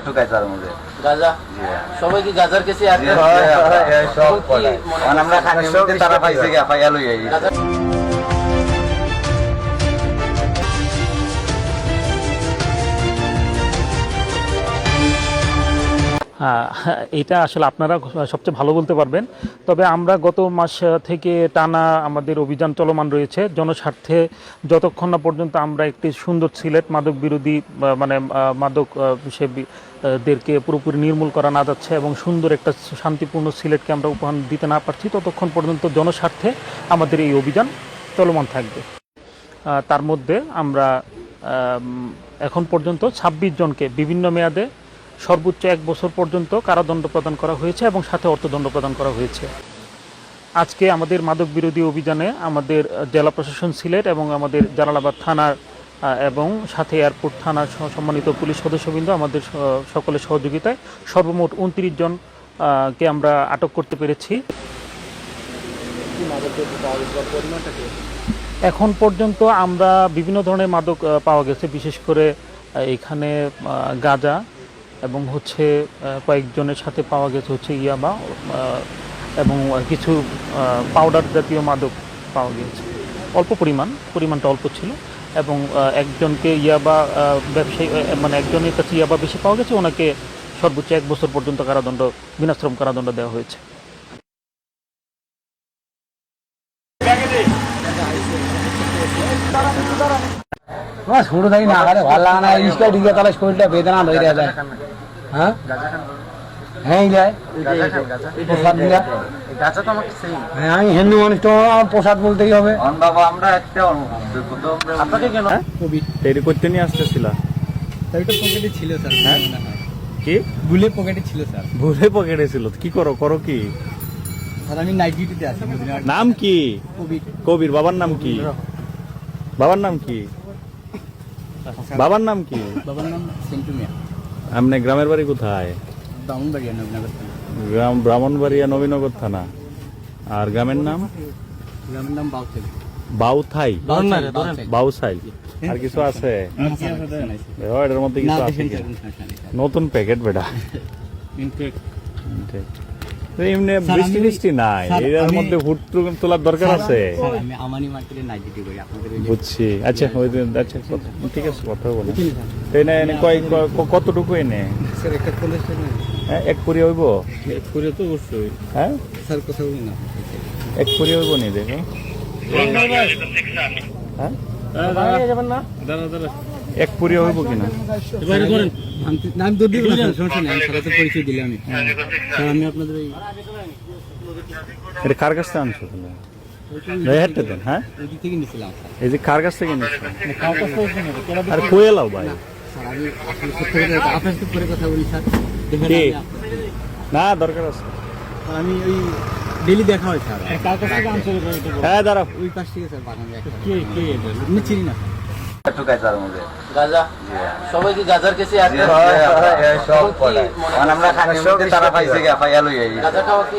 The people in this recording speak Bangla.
একটু গাজার মধ্যে গাজা সবাই কি গাজার কেসে আছে সব আমরা খানির মধ্যে তারা পাইছে গিয়া পাইয়া লই আই এটা আসলে আপনারা সবচেয়ে ভালো বলতে পারবেন। তবে আমরা গত মাস থেকে টানা আমাদের অভিযান চলমান রয়েছে জনস্বার্থে, যতক্ষণ না পর্যন্ত আমরা একটি সুন্দর সিলেট মাদক বিরোধী মানে মাদক দেরকে পুরোপুরি নির্মূল করা না যাচ্ছে এবং সুন্দর একটা শান্তিপূর্ণ সিলেটকে আমরা উপহার দিতে না পারছি, ততক্ষণ পর্যন্ত জনস্বার্থে আমাদের এই অভিযান চলমান থাকবে। তার মধ্যে আমরা এখন পর্যন্ত ২৬ জনকে বিভিন্ন মেয়াদে সর্বোচ্চ ১ বছর পর্যন্ত কারাদণ্ড প্রদান করা হয়েছে এবং সাথে অর্থদণ্ড প্রদান করা হয়েছে। আজকে আমাদের মাদক বিরোধী অভিযানে আমাদের জেলা প্রশাসন সিলেট এবং আমাদের জালালাবাদ থানার এবং সাথে এয়ারপোর্ট থানার সম্মানিত পুলিশ সদস্যবৃন্দ আমাদের সকলের সহযোগিতায় সর্বমোট ২৯ জনকে আমরা আটক করতে পেরেছি। এখন পর্যন্ত আমরা বিভিন্ন ধরনের মাদক পাওয়া গেছে, বিশেষ করে এখানে গাঁজা এবং হচ্ছে কয়েকজনের সাথে পাওয়া গেছে হচ্ছে ইয়াবা এবং কিছু পাউডার জাতীয় মাদক পাওয়া গিয়েছে। অল্প পরিমাণটা অল্প ছিল এবং একজনকে ইয়াবা ব্যবসায়ী মানে একজনের কাছে ইয়াবা বেশি পাওয়া গেছে, ওনাকে সর্বোচ্চ ১ বছর পর্যন্ত কারাদণ্ড বিনাশ্রম কারাদণ্ড দেওয়া হয়েছে। শুরু থাকি না ভালো লাগে না ইস্টা ঢুকে তাহলে শরীরটা বেদনা ধরে যায়। হ্যাঁ হ্যাঁ যায় হ্যাঁ আমি হিন্দু মানুষ তো প্রসাদ বলতেই হবে। বাবা আমরা একটা আপনাকে কেন তৈরি করতে নিয়ে আসতেছিল? ওইটা পকেটে ছিল স্যার। হ্যাঁ কি ভুলে পকেটে ছিল স্যার। ভুলে পকেটে ছিল? কি করো কি? স্যার আমি নাইট ডিউটিতে আছি। নাম কি? কবির। বাবার নাম কি? বাবার নাম কি? বাবার নাম কি? বাবার নাম সেন্টু মিয়া। আপনি গ্রামের বাড়ি কোথায়? ব্রাহ্মণবাড়িয়া নবীনগর থানা। গ্রাম ব্রাহ্মণবাড়িয়া নবীনগর থানা। আর গ্রামের নাম? গ্রামের নাম বাউসাইল। বাউথাই? বাউসাইল। আর কিছু আছে? এটার মধ্যে কিছু আছে? নতুন প্যাকেট বেটা। এমনি বৃষ্টি বৃষ্টি নাই, এর মধ্যে হুট তোলার দরকার আছে। আমি আমানি মার্কেটে নাইট ডিউটি করি আপনাদের। বুঝছি। আচ্ছা ওই আচ্ছা ঠিক আছে, কথা বলো। এনে কতটুকু এনে? স্যার একটা কলেজ থেকে হ্যাঁ 1 পুরি হইব? 1 পুরি তো অবশ্যই। হ্যাঁ স্যার কথা বলি না। 1 পুরি হইব নি দেখো? হ্যাঁ দাঁড়া 1 পুরি হইব কিনা? নাম তো দিব না, সমস্যা নেই, আমি সারাতে পরিচয় দিলাম। স্যার আমি আপনাদের এই এটা কার কাছ থেকে আনছো তুমি? হেঁটে দেন। হ্যাঁ ওই থেকে নিছিলাম স্যার। এই যে কার কাছ থেকে নিচ্ছ? আর কই এলাও ভাই? স্যার আমি আসলে সত্যি কথা আপনার সাথে পরে কথা বলি স্যার। দেখেন কি? আমি না দরকার আছে। আমি ওই ডেইলি দেখা হয় স্যার। কার কাছ থেকে আনছো? হ্যাঁ দাঁড়াও। ওই পাশ থেকে স্যার বাগানে একটা কে আমি চিনি না। একটু গাজার মধ্যে গাজা সবাই কি গাজার কেসে আছে সব আমরা খানির মধ্যে তারা পাইছে গিয়া পাইয়া লই আই গাজা খাওয়া কি